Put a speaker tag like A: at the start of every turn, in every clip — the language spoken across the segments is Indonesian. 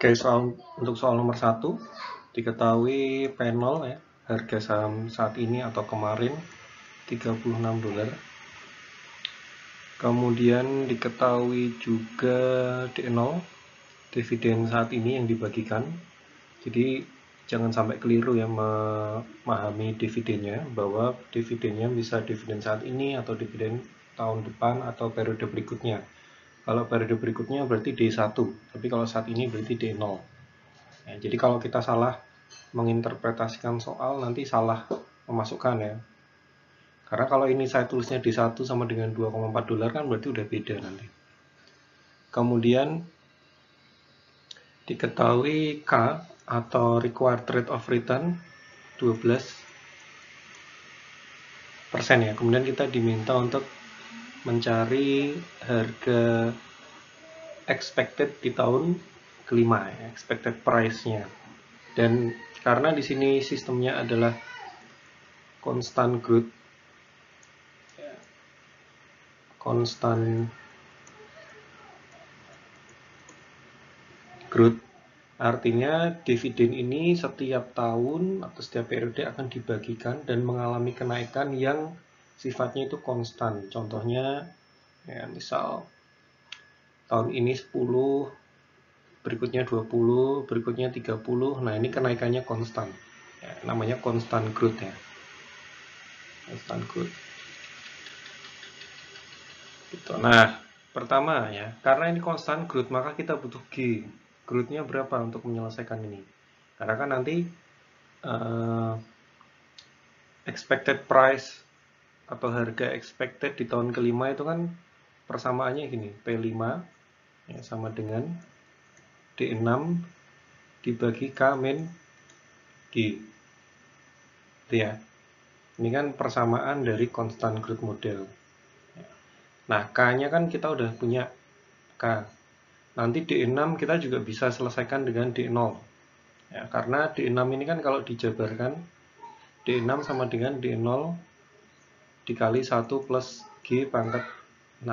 A: Oke, untuk soal nomor 1, diketahui P0 ya, harga saham saat ini atau kemarin $36. Kemudian diketahui juga D0, dividen saat ini yang dibagikan. Jadi jangan sampai keliru ya memahami dividennya, bahwa dividennya bisa dividen saat ini atau dividen tahun depan atau periode berikutnya. Kalau periode berikutnya berarti D1, tapi kalau saat ini berarti D0. Ya, jadi kalau kita salah menginterpretasikan soal, nanti salah memasukkan ya. Karena kalau ini saya tulisnya D1 sama dengan $2,4 kan berarti udah beda nanti. Kemudian diketahui K atau required rate of return 12% ya. Kemudian kita diminta untuk mencari harga expected di tahun kelima ya, expected price-nya. Dan karena di sini sistemnya adalah constant growth, artinya dividen ini setiap tahun atau setiap periode akan dibagikan dan mengalami kenaikan yang sifatnya itu konstan. Contohnya ya, misal tahun ini 10, berikutnya 20, berikutnya 30. Nah, ini kenaikannya konstan. Ya, namanya constant growth ya. Constant growth. Gitu. Nah, pertama ya, karena ini constant growth, maka kita butuh G. Growth-nya berapa untuk menyelesaikan ini? Karena kan nanti expected price atau harga expected di tahun kelima itu kan persamaannya gini, P5 ya, sama dengan D6 dibagi K min G. Itu ya. Ini kan persamaan dari constant growth model. Nah, K-nya kan kita udah punya K. Nanti D6 kita juga bisa selesaikan dengan D0. Ya, karena D6 ini kan kalau dijabarkan, D6 sama dengan D0 dikali 1 plus G pangkat 6.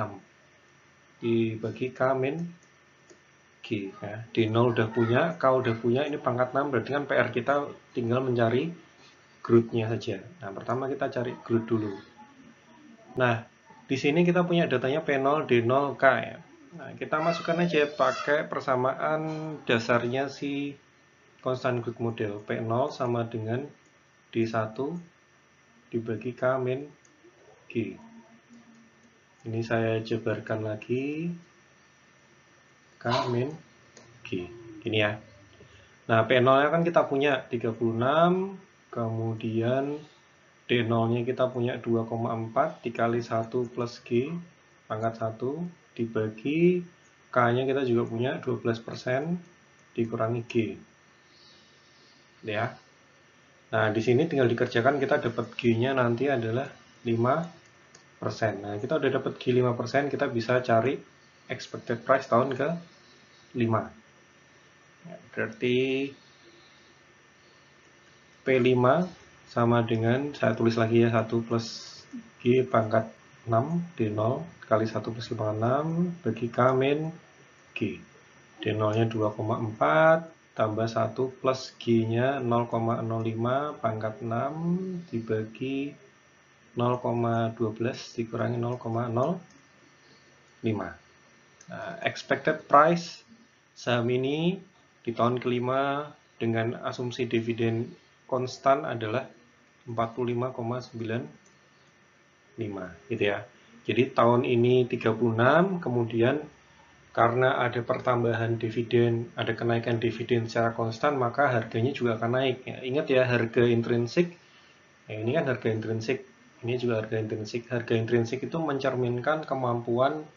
A: Dibagi K min G. Ya. D0 udah punya, K udah punya, ini pangkat 6, berarti kan PR kita tinggal mencari growth-nya saja. Nah, pertama kita cari growth dulu. Nah, di sini kita punya datanya P0, D0, K ya. Nah, kita masukkan aja pakai persamaan dasarnya si constant growth model. P0 sama dengan D1 dibagi K min G. Ini saya jabarkan lagi. K min G. Ini ya. Nah, P0-nya kan kita punya 36, kemudian D0-nya kita punya 2,4 dikali 1 plus G pangkat 1 dibagi K-nya kita juga punya 12% dikurangi G. Ya. Nah, di sini tinggal dikerjakan, kita dapat G-nya nanti adalah 5%. Nah, kita udah dapat G 5%, kita bisa cari expected price tahun ke 5. Ya, berarti P5 sama dengan, saya tulis lagi ya, 1 plus G pangkat 6 D0 kali 1 plus G pangkat 6 bagi K min G. D0 nya 2,4 tambah 1 plus G nya 0,05 pangkat 6 dibagi 0,12 dikurangi 0,05. Nah, expected price saham ini di tahun kelima dengan asumsi dividen konstan adalah 45,95 gitu ya. Jadi tahun ini 36, kemudian karena ada pertambahan dividen, ada kenaikan dividen secara konstan, maka harganya juga akan naik. Ya, ingat ya, harga intrinsik, ya ini kan harga intrinsik, ini juga harga intrinsik. Harga intrinsik itu mencerminkan kemampuan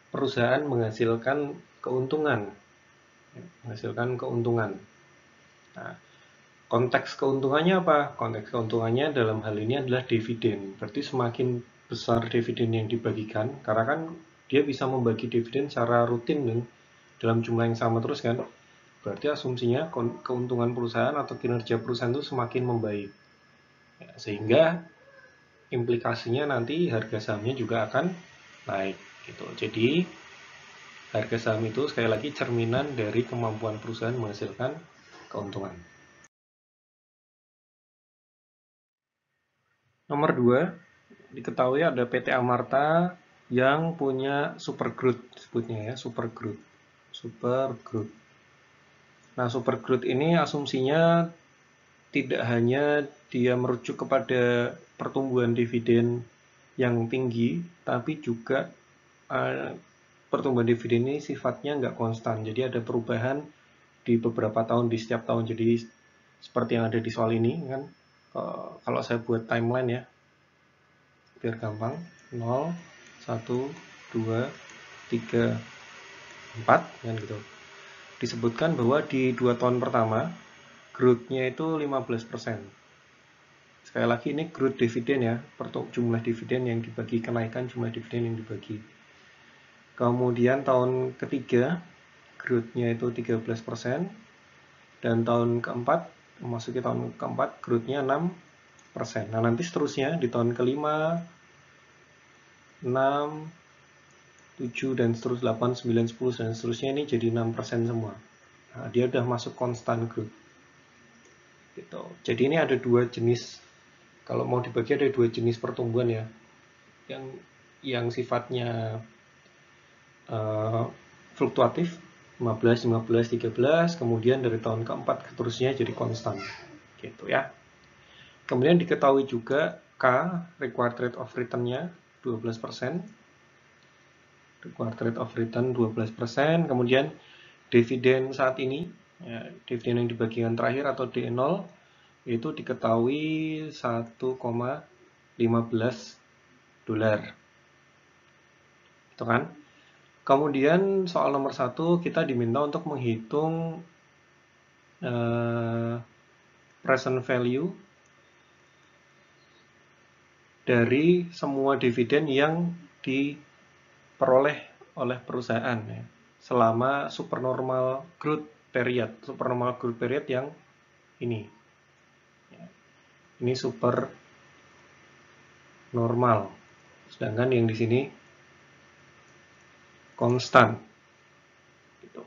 A: perusahaan menghasilkan keuntungan. Nah, konteks keuntungannya apa? Konteks keuntungannya dalam hal ini adalah dividen. Berarti semakin besar dividen yang dibagikan, karena kan dia bisa membagi dividen secara rutin nih, dalam jumlah yang sama terus kan. Berarti asumsinya keuntungan perusahaan atau kinerja perusahaan itu semakin membaik. Ya, sehingga implikasinya nanti harga sahamnya juga akan naik gitu. Jadi Harga saham itu sekali lagi cerminan dari kemampuan perusahaan menghasilkan keuntungan. Nomor 2, diketahui ada PT Amarta yang punya Supergrowth, sebutnya ya, Supergrowth. Supergrowth. Nah, Supergrowth ini asumsinya tidak hanya dia merujuk kepada pertumbuhan dividen yang tinggi, tapi juga pertumbuhan dividen ini sifatnya nggak konstan. Jadi ada perubahan di beberapa tahun, di setiap tahun. Jadi seperti yang ada di soal ini kan, kalau saya buat timeline ya, biar gampang, 0, 1, 2, 3, 4 kan gitu. Disebutkan bahwa di 2 tahun pertama growth-nya itu 15%. Sekali lagi ini growth dividen ya, jumlah dividen yang dibagi, kenaikan jumlah dividen yang dibagi. Kemudian tahun ketiga growth-nya itu 13%, dan tahun keempat, memasuki tahun keempat, growth-nya 6%. Nah, nanti seterusnya di tahun kelima, 6, 7, dan seterusnya 8, 9, 10, dan seterusnya ini jadi 6% semua. Nah, dia udah masuk constant growth. Gitu. Jadi ini ada dua jenis, kalau mau dibagi ada dua jenis pertumbuhan ya. Yang sifatnya fluktuatif, 15, 15, 13, kemudian dari tahun keempat seterusnya jadi konstan. Gitu ya. Kemudian diketahui juga K, required rate of return-nya 12%. Required rate of return 12%. Kemudian dividen saat ini, ya, dividen yang dibagikan terakhir atau D0, itu diketahui 1,15 dolar. Itu kan? Kemudian soal nomor 1 kita diminta untuk menghitung present value dari semua dividen yang diperoleh oleh perusahaan ya, selama supernormal growth period. Supernormal growth period yang ini. Ini super normal. Sedangkan yang di sini konstan. Gitu.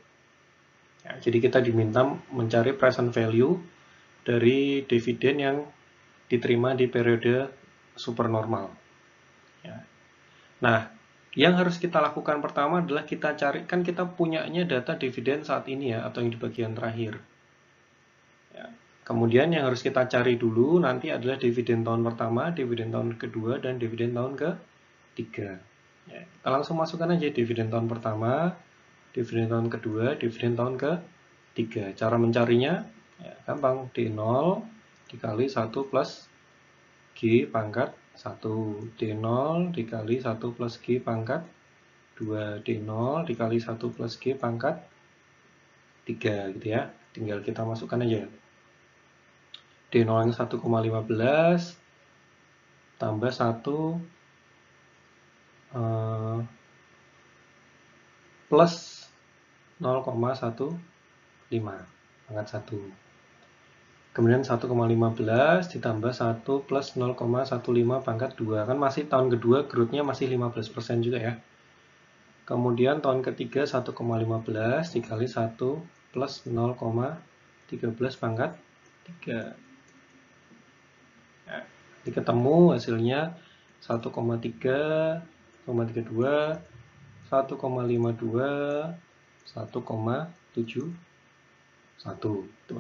A: Ya, jadi kita diminta mencari present value dari dividen yang diterima di periode supernormal. Ya. Nah, yang harus kita lakukan pertama adalah kita cari, kan kita punyanya data dividen saat ini ya, atau yang di bagian terakhir. Ya. Kemudian yang harus kita cari dulu nanti adalah dividen tahun pertama, dividen tahun kedua, dan dividen tahun ketiga. Ya, kita langsung masukkan aja dividen tahun pertama, dividen tahun kedua, dividen tahun ketiga. Cara mencarinya ya, gampang, D0 dikali 1 plus G pangkat 1, D0 dikali 1 plus G pangkat 2, D0 dikali 1 plus G pangkat 3 gitu ya. Tinggal kita masukkan aja. D0 yang 1,15 tambah 1 plus 0,15 pangkat 1. Kemudian 1,15 ditambah 1 plus 0,15 pangkat 2. Kan masih tahun kedua growth-nya masih 15% juga ya. Kemudian tahun ketiga 1,15 dikali 1 plus 0,13 pangkat 3. Nah, jadi ketemu hasilnya 1,3, 1,32, 1,52, 1,71.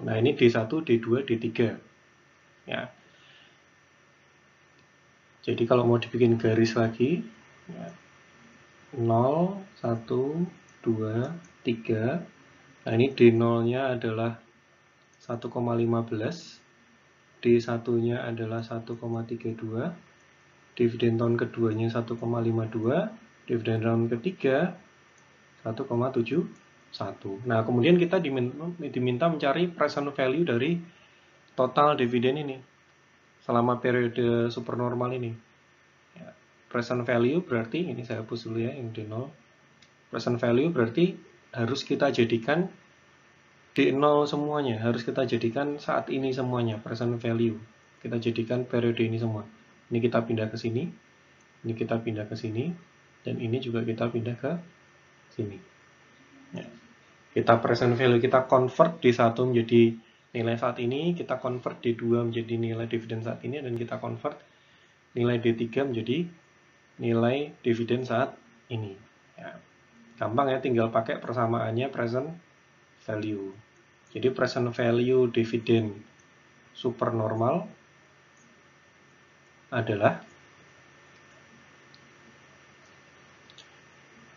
A: Nah, ini D1, D2, D3. Ya. Jadi kalau mau dibikin garis lagi, ya, 0, 1, 2, 3. Nah, ini D0-nya adalah 1,15, D1-nya adalah 1,32, dividen tahun keduanya 1,52, dividen tahun ketiga 1,71. Nah, kemudian kita diminta mencari present value dari total dividen ini selama periode supernormal ini. Ya, present value berarti, ini saya hapus dulu ya yang D0. Present value berarti harus kita jadikan D0 semuanya, harus kita jadikan saat ini semuanya, present value. Kita jadikan periode ini semua. Ini kita pindah ke sini, ini kita pindah ke sini, dan ini juga kita pindah ke sini. Ya. Kita present value kita convert D1 menjadi nilai saat ini, kita convert D2 menjadi nilai dividen saat ini, dan kita convert nilai D3 menjadi nilai dividen saat ini. Ya. Gampang ya, tinggal pakai persamaannya present value. Jadi present value dividen supernormal adalah,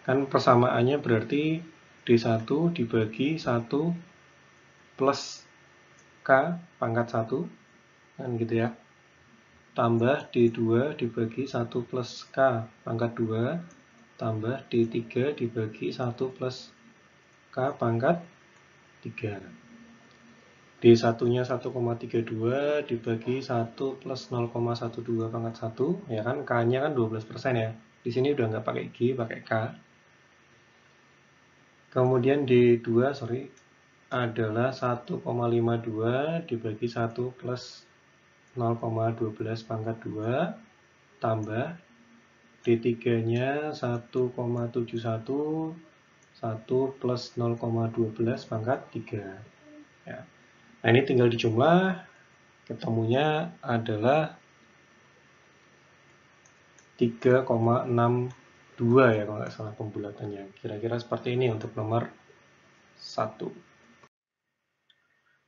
A: kan persamaannya berarti D1 dibagi 1 plus K pangkat 1, kan gitu ya. Tambah D2 dibagi 1 plus K pangkat 2, tambah D3 dibagi 1 plus K pangkat 3. D1-nya 1,32 dibagi 1 plus 0,12 pangkat 1, ya kan, K-nya kan 12% ya. Di sini udah nggak pakai G, pakai K. Kemudian D2, adalah 1,52 dibagi 1 plus 0,12 pangkat 2, tambah D3-nya 1,71, 1 plus 0,12 pangkat 3. Ya. Nah, ini tinggal dijumlah, ketemunya adalah 3,62 ya kalau nggak salah pembulatannya. Kira-kira seperti ini untuk nomor 1.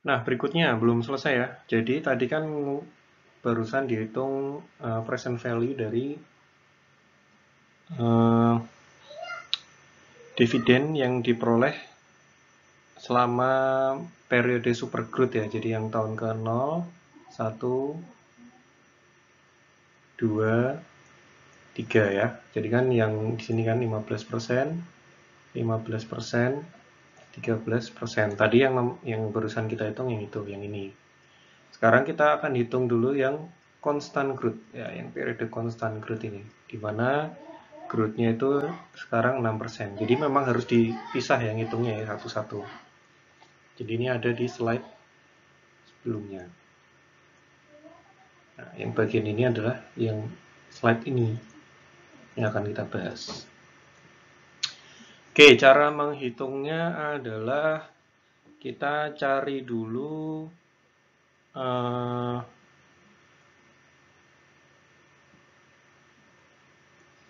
A: Nah, berikutnya belum selesai ya. Jadi tadi kan barusan dihitung present value dari dividen yang diperoleh selama periode super growth ya. Jadi yang tahun ke 0, 1, 2, 3 ya. Jadi kan yang di sini kan 15%, 15%, 13%. Tadi yang barusan kita hitung yang itu, yang ini. Sekarang kita akan hitung dulu yang constant growth ya, yang periode constant growth ini, di mana growth-nya itu sekarang 6%. Jadi memang harus dipisah yang hitungnya ya satu-satu. Jadi ini ada di slide sebelumnya. Nah, yang bagian ini adalah yang slide ini yang akan kita bahas. Oke, cara menghitungnya adalah kita cari dulu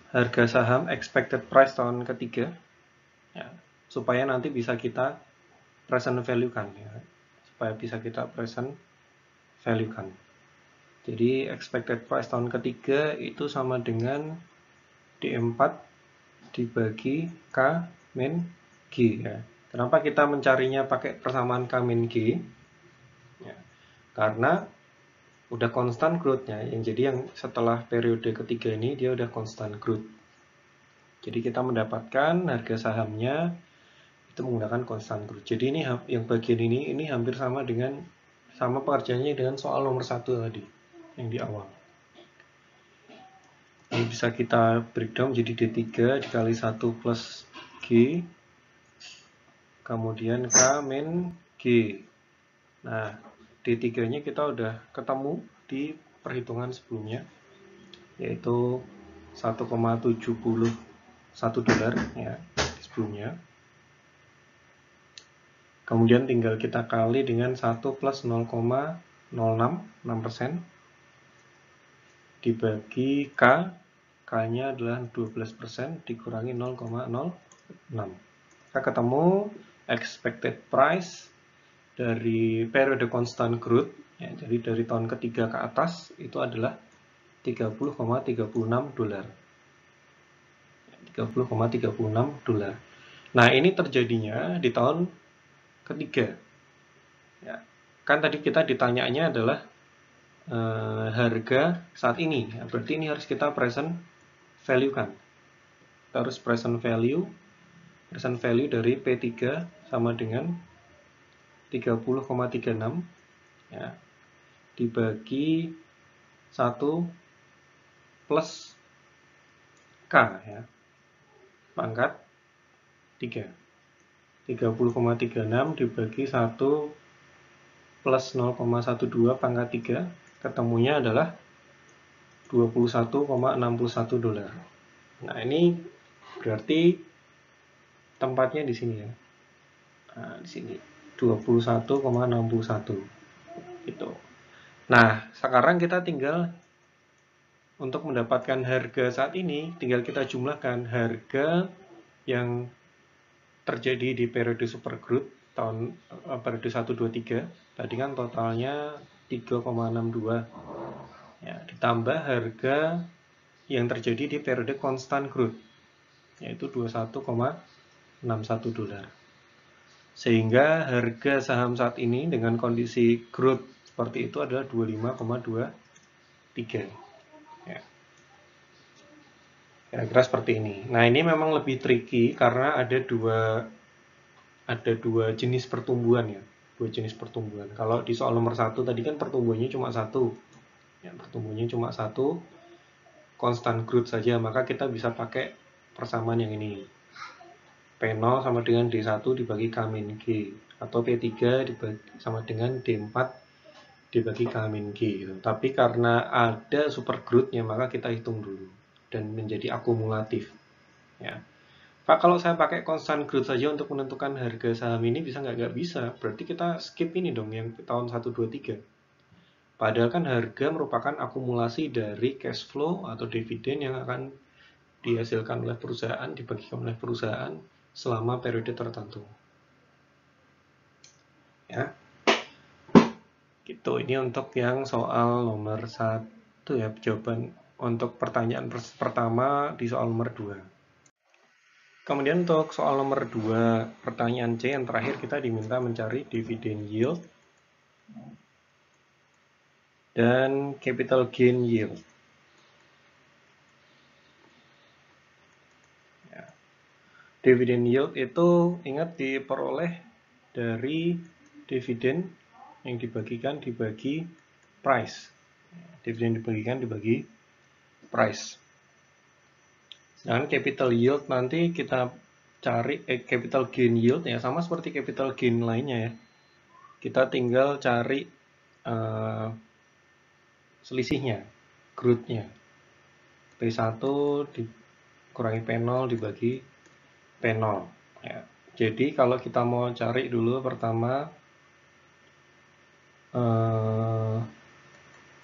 A: harga saham expected price tahun ketiga ya, supaya nanti bisa kita present value kan ya, supaya bisa kita present value kan. Jadi expected price tahun ketiga itu sama dengan D4 dibagi K min G ya. Kenapa kita mencarinya pakai persamaan K min G? Ya, karena udah constant growth-nya, jadi yang setelah periode ketiga ini dia udah constant growth. Jadi kita mendapatkan harga sahamnya itu menggunakan constant growth. Jadi ini yang bagian ini hampir sama pengerjaannya dengan soal nomor 1 tadi yang di awal. Ini bisa kita breakdown jadi D3 dikali 1 plus G, kemudian K min G. Nah, D3-nya kita udah ketemu di perhitungan sebelumnya, yaitu 1,71 dolar ya sebelumnya. Kemudian tinggal kita kali dengan 1 plus 0,06% dibagi K. K-nya adalah 12% dikurangi 0,06. Kita ketemu expected price dari periode constant growth, ya, jadi dari tahun ketiga ke atas itu adalah 30,36 dolar. 30,36 dolar. Nah, ini terjadinya di tahun ketiga. Ya, kan tadi kita ditanyanya adalah harga saat ini. Ya, berarti ini harus kita present value kan. Kita harus present value dari P3 sama dengan 30,36 ya, dibagi 1 plus K ya, pangkat 3. 30,36 dibagi 1 plus 0,12 pangkat 3, ketemunya adalah 21,61 dolar. Nah, ini berarti tempatnya di sini ya. Nah, di sini 21,61 gitu. Nah, sekarang kita tinggal untuk mendapatkan harga saat ini, tinggal kita jumlahkan harga yang terjadi di periode supergroup tahun periode 1, 2, 3. Tadi kan totalnya 3,62. Ya, ditambah harga yang terjadi di periode constant growth, yaitu 21,61 dolar. Sehingga harga saham saat ini dengan kondisi growth seperti itu adalah 25,23. Ya. Kira-kira seperti ini. Nah, ini memang lebih tricky karena ada dua jenis pertumbuhan ya. Dua jenis pertumbuhan. Kalau di soal nomor 1 tadi kan pertumbuhannya cuma satu. Ya, pertumbuhannya cuma satu, constant growth saja, maka kita bisa pakai persamaan yang ini. P0 sama dengan D1 dibagi K-G, atau P3 sama dengan D4 dibagi K-G gitu. Tapi karena ada super growth-nya, maka kita hitung dulu dan menjadi akumulatif. Ya. Pak, kalau saya pakai constant growth saja untuk menentukan harga saham ini bisa nggak? Nggak bisa. Berarti kita skip ini dong yang tahun 1, 2, 3. Padahal kan harga merupakan akumulasi dari cash flow atau dividen yang akan dihasilkan oleh perusahaan, dibagikan oleh perusahaan selama periode tertentu. Ya. Gitu, ini untuk yang soal nomor 1 ya, jawaban untuk pertanyaan pertama di soal nomor 2. Kemudian untuk soal nomor 2, pertanyaan C yang terakhir, kita diminta mencari dividend yield dan capital gain yield. Ya. Dividend yield itu ingat diperoleh dari dividen yang dibagikan dibagi price. Dividen dibagikan dibagi price. Dan capital yield nanti kita cari capital gain yield ya, sama seperti capital gain lainnya ya. Kita tinggal cari selisihnya, growth-nya. P1 dikurangi P0 dibagi P0 ya. Jadi kalau kita mau cari dulu pertama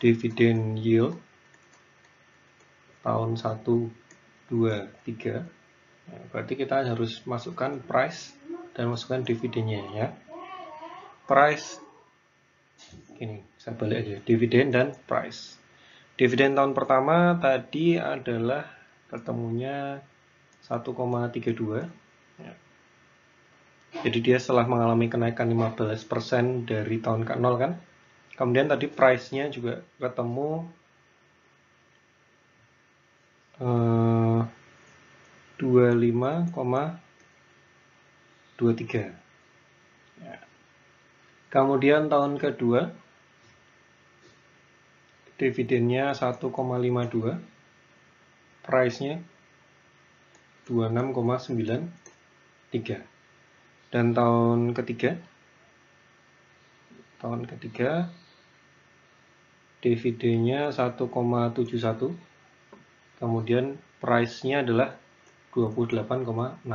A: dividend yield tahun 1, 2, 3. Ya, berarti kita harus masukkan price dan masukkan dividennya ya. Price gini, saya balik aja, dividen dan price. Dividen tahun pertama tadi adalah ketemunya 1,32 ya. Jadi dia setelah mengalami kenaikan 15% dari tahun ke-0 kan. Kemudian tadi price-nya juga ketemu 25,23 ya. Kemudian tahun kedua dividennya 1,52, price-nya 26,93. Dan tahun ketiga dividennya 1,71, kemudian price-nya adalah 28,64.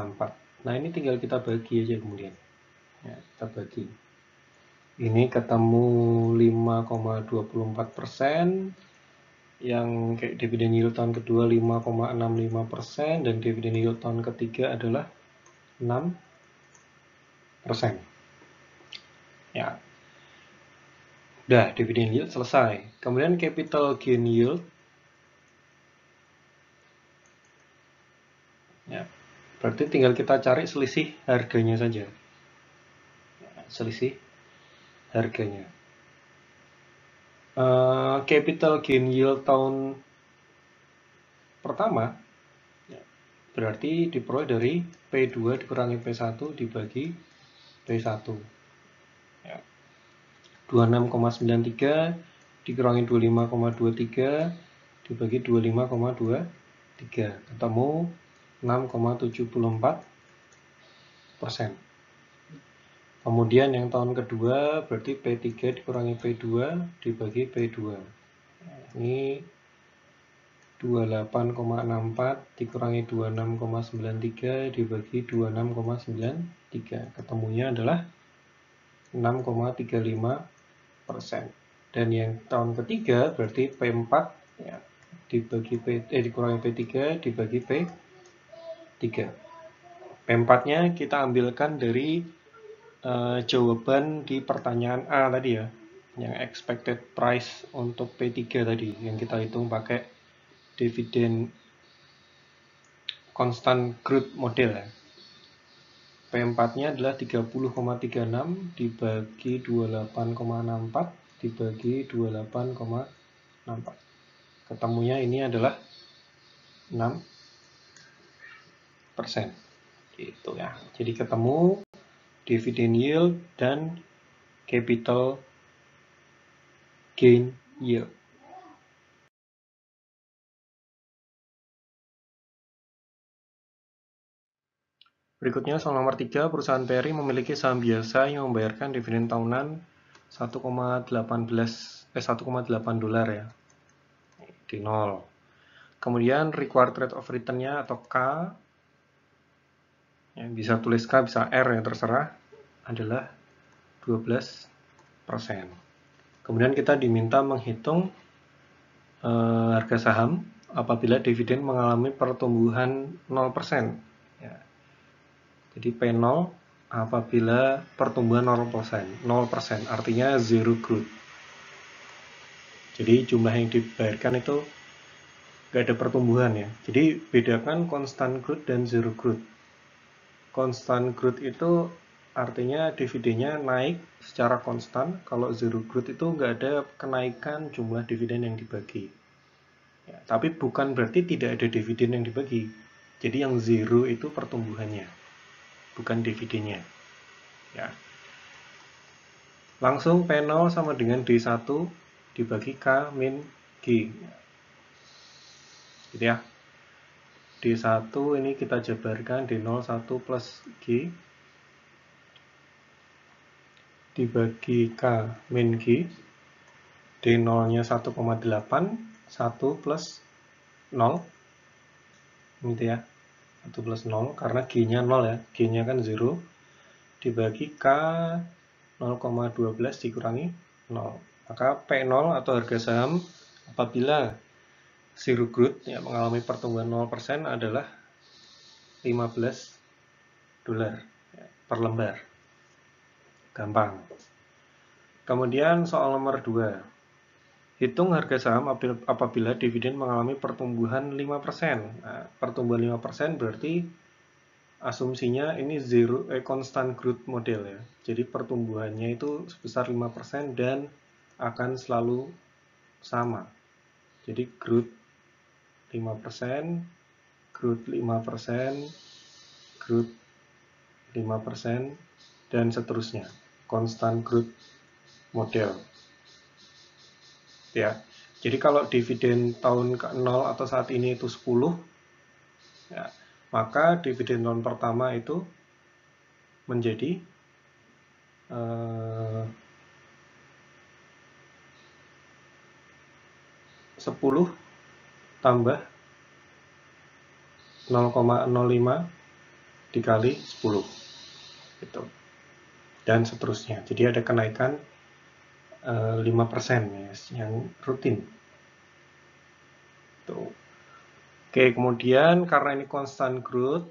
A: Nah, ini tinggal kita bagi aja kemudian. Ya, kita bagi. Ini ketemu 5,24%, yang kayak dividen yield tahun kedua 5,65%, dan dividen yield tahun ketiga adalah 6%. Ya. Udah, dividen yield selesai. Kemudian capital gain yield. Ya. Berarti tinggal kita cari selisih harganya saja. Ya, selisih harganya. Capital gain yield tahun pertama ya, berarti diperoleh dari P2 dikurangi P1 dibagi P1. Ya. 26,93 dikurangi 25,23 dibagi 25,23, ketemu 6,74%. Kemudian yang tahun kedua berarti P3 dikurangi P2 dibagi P2. Nah, ini 28,64 dikurangi 26,93 dibagi 26,93. Ketemunya adalah 6,35%. Dan yang tahun ketiga berarti P4 ya, dikurangi P3 dibagi P3. P4-nya kita ambilkan dari jawaban di pertanyaan A tadi ya, yang expected price untuk P3 tadi, yang kita hitung pakai dividen constant growth model ya. P4-nya adalah 30,36 dibagi 28,64 dibagi 28,64. Ketemunya ini adalah 6%. Gitu ya. Jadi ketemu dividend yield dan capital gain yield. Berikutnya soal nomor 3, perusahaan Peri memiliki saham biasa yang membayarkan dividen tahunan 1,8 dolar ya. Di 0. Kemudian required rate of return-nya atau K, yang bisa tulis K, bisa R yang terserah, adalah 12%. Kemudian kita diminta menghitung harga saham apabila dividen mengalami pertumbuhan 0%. Ya. Jadi P0 apabila pertumbuhan 0%. 0% artinya zero growth. Jadi jumlah yang dibayarkan itu nggak ada pertumbuhan ya. Jadi bedakan constant growth dan zero growth. Constant growth itu artinya dividennya naik secara konstan. Kalau zero growth itu nggak ada kenaikan jumlah dividen yang dibagi. Ya, tapi bukan berarti tidak ada dividen yang dibagi. Jadi yang zero itu pertumbuhannya, bukan dividennya. Ya. Langsung P0 sama dengan D1 dibagi K min G. Gitu ya. D1 ini kita jabarkan D0 1 plus G dibagi K min G. D0-nya 1,8, 1 plus 0. Gitu ya. 1 plus 0, karena G-nya 0 ya. G-nya kan 0. Dibagi K 0,12 dikurangi 0. Maka P0 atau harga saham apabila zero growth ya, mengalami pertumbuhan 0% adalah 15 dolar ya, per lembar. Gampang. Kemudian soal nomor 2. Hitung harga saham apabila dividen mengalami pertumbuhan 5%. Nah, pertumbuhan 5% berarti asumsinya ini constant growth model ya. Jadi pertumbuhannya itu sebesar 5% dan akan selalu sama. Jadi growth 5%, growth 5%, growth 5%, dan seterusnya. Constant growth model. Ya. Jadi kalau dividen tahun ke-0 atau saat ini itu 10, ya, maka dividen tahun pertama itu menjadi 10 tambah 0,05 dikali 10 gitu. Dan seterusnya. Jadi ada kenaikan 5% ya, yang rutin. Tuh. Oke, kemudian karena ini constant growth,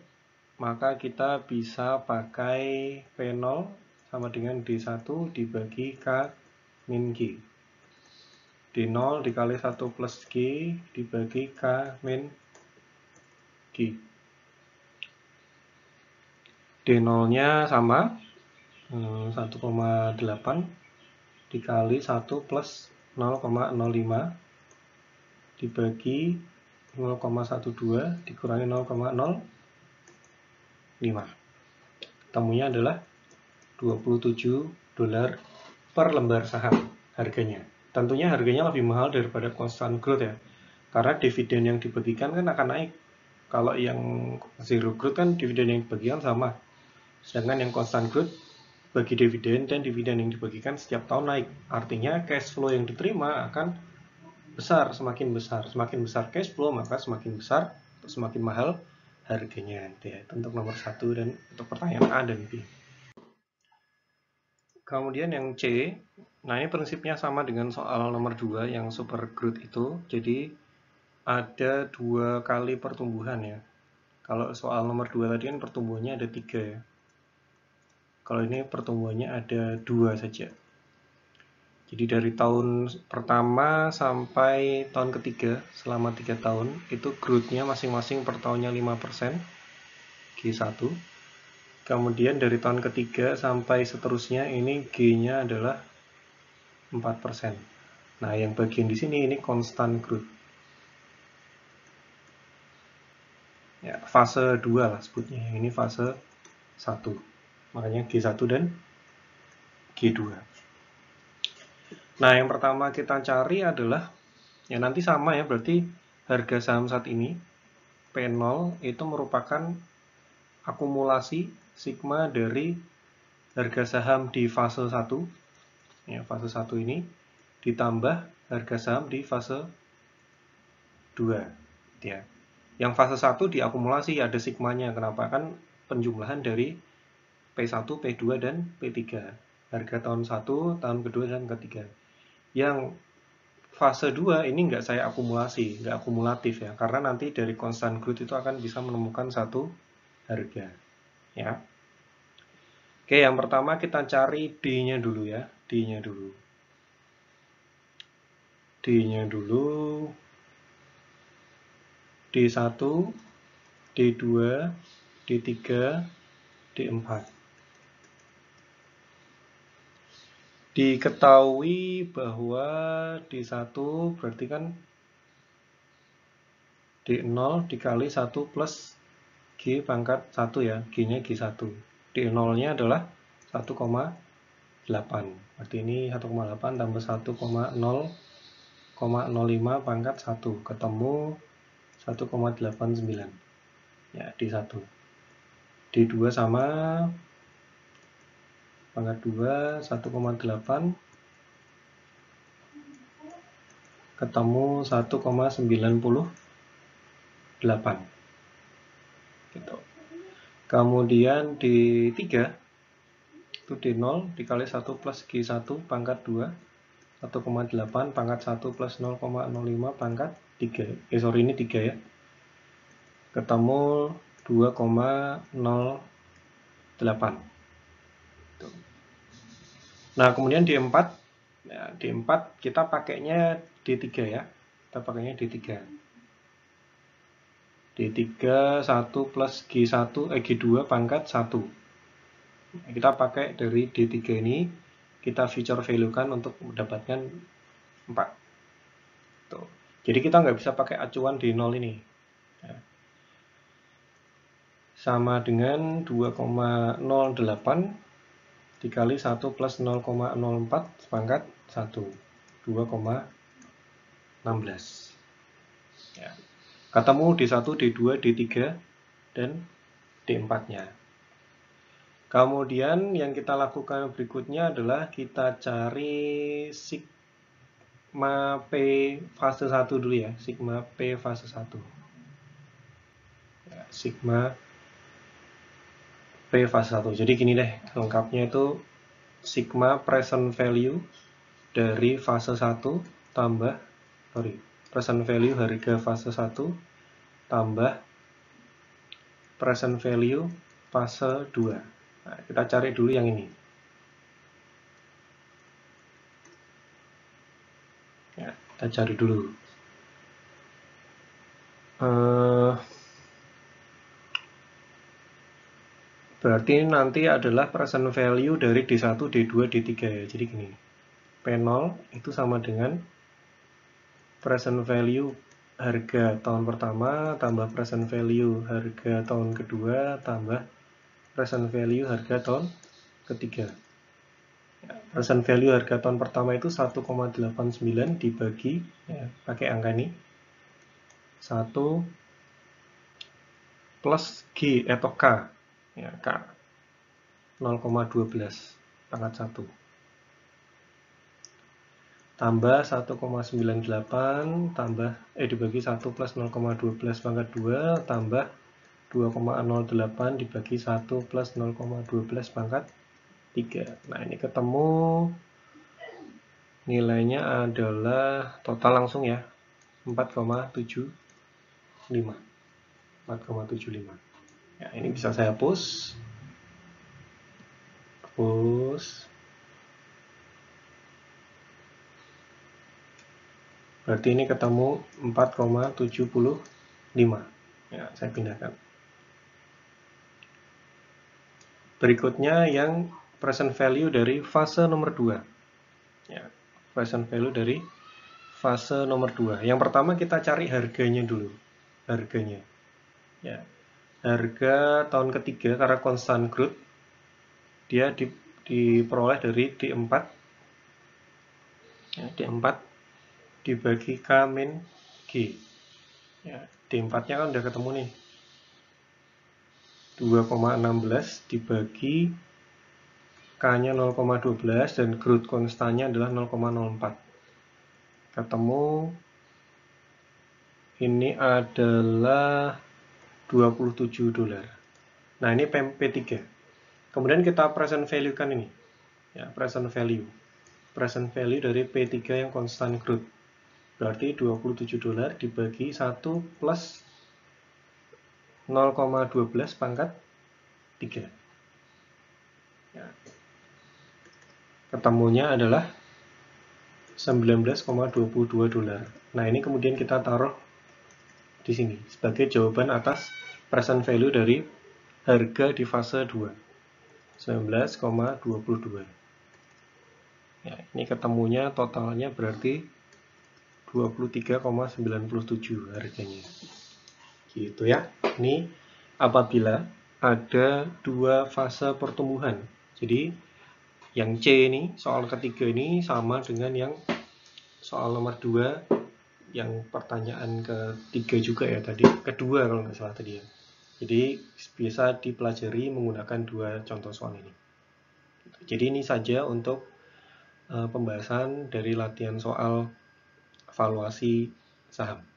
A: maka kita bisa pakai P0 sama dengan D1 dibagi K min G. D0 dikali 1 plus G dibagi K min G. D0-nya sama, 1,8 dikali 1 plus 0,05 dibagi 0,12 dikurangi 0,05. Temunya adalah 27 dolar per lembar saham harganya. Tentunya harganya lebih mahal daripada constant growth ya. Karena dividen yang dibagikan kan akan naik. Kalau yang zero growth kan dividen yang dibagikan sama. Sedangkan yang constant growth bagi dividen dan dividen yang dibagikan setiap tahun naik. Artinya cash flow yang diterima akan besar, semakin besar cash flow, maka semakin besar, semakin mahal harganya. Ya, itu untuk nomor 1 dan untuk pertanyaan A dan B. Kemudian yang C, nah ini prinsipnya sama dengan soal nomor 2 yang super growth itu. Jadi ada 2 kali pertumbuhan ya. Kalau soal nomor 2 tadi kan pertumbuhannya ada 3 ya. Kalau ini pertumbuhannya ada 2 saja. Jadi dari tahun pertama sampai tahun ketiga, selama 3 tahun, itu growth-nya masing-masing per tahunnya 5%, G1. Kemudian dari tahun ketiga sampai seterusnya, ini G-nya adalah 4%. Nah, yang bagian di sini ini constant growth. Ya, fase 2 lah sebutnya. Ini fase 1. Makanya G1 dan G2. Nah, yang pertama kita cari adalah, ya nanti sama ya, berarti harga saham saat ini, P0 itu merupakan akumulasi sigma dari harga saham di fase 1, ya, fase 1 ini, ditambah harga saham di fase 2. Ya. Yang fase 1 diakumulasi, ada sigmanya. Kenapa? Kan penjumlahan dari P1, P2, dan P3. Harga tahun 1, tahun kedua, dan ketiga. Yang fase 2 ini nggak saya akumulasi, nggak akumulatif ya, karena nanti dari constant growth itu akan bisa menemukan satu harga. Ya. Oke, yang pertama kita cari D-nya dulu ya, D-nya dulu. D-nya dulu, D1, D2, D3, D4. Diketahui bahwa D1 berarti kan D0 dikali 1 plus G pangkat 1 ya, G-nya G1. D0-nya adalah 1,8. Berarti ini 1,8 tambah 1,0,05 pangkat 1. Ketemu 1,89. Ya, D1. D2 sama pangkat 2, 1,8. Ketemu 1,98. Gitu. Kemudian D3 itu D0 dikali 1 plus G1 pangkat 2, 1,8 pangkat 1 plus 0,05 pangkat 3. Sorry, ini 3 ya. Ketemu 2,08. Nah, kemudian D4, ya, D4 kita pakainya D3 ya. Kita pakainya D3. D3 1 plus G2 pangkat 1. Kita pakai dari D3 ini, kita feature value-kan untuk mendapatkan 4. Tuh. Jadi kita nggak bisa pakai acuan D0 ini. Ya. Sama dengan 2,08 dikali 1 plus 0,04 pangkat 1. 2,16. Ya. Ketemu D1, D2, D3, dan D4-nya. Kemudian yang kita lakukan berikutnya adalah kita cari sigma P fase 1 dulu ya. Sigma P fase 1. Ya, sigma P fase 1. Jadi gini deh, lengkapnya itu sigma present value dari fase 1 tambah, present value harga fase 1 tambah present value fase 2. Nah, kita cari dulu yang ini. Ya, kita cari dulu. Berarti nanti adalah present value dari D1, D2, D3 ya. Jadi gini, P0 itu sama dengan present value harga tahun pertama tambah present value harga tahun kedua tambah present value harga tahun ketiga. Ya, present value harga tahun pertama itu 1,89 dibagi, ya, pakai angka ini, 1 plus G atau K, ya, K 0,12 pangkat 1. tambah 1,98 tambah dibagi 1 plus 0,12 pangkat 2 tambah 2,08 dibagi 1 plus 0,12 pangkat 3. Nah, ini ketemu nilainya adalah total langsung ya, 4,75. 4,75. Ya, ini bisa saya hapus. Berarti ini ketemu 4,75. Ya, saya pindahkan. Berikutnya yang present value dari fase nomor 2. Ya, present value dari fase nomor 2. Yang pertama kita cari harganya dulu. Harganya. Ya. Harga tahun ketiga karena constant growth dia diperoleh dari D4. Ya, D4 dibagi K min G. Ya, D4-nya kan udah ketemu nih. 2,16 dibagi K-nya 0,12 dan growth konstannya adalah 0,04. Ketemu ini adalah 27 dolar. Nah, ini P3. Kemudian kita present value kan ini. Ya, present value. Present value dari P3 yang constant growth. Berarti 27 dolar dibagi 1 plus 0,12 pangkat 3. Ya. Ketemunya adalah 19,22 dolar. Nah, ini kemudian kita taruh di sini sebagai jawaban atas present value dari harga di fase 2. 19,22. Ya, ini ketemunya totalnya berarti 23,97 harganya. Gitu ya. Ini apabila ada dua fase pertumbuhan. Jadi yang C ini, soal ketiga ini sama dengan yang soal nomor 2, yang pertanyaan ketiga juga ya tadi, kedua kalau nggak salah tadi ya. Jadi bisa dipelajari menggunakan dua contoh soal ini. Jadi ini saja untuk pembahasan dari latihan soal valuasi saham.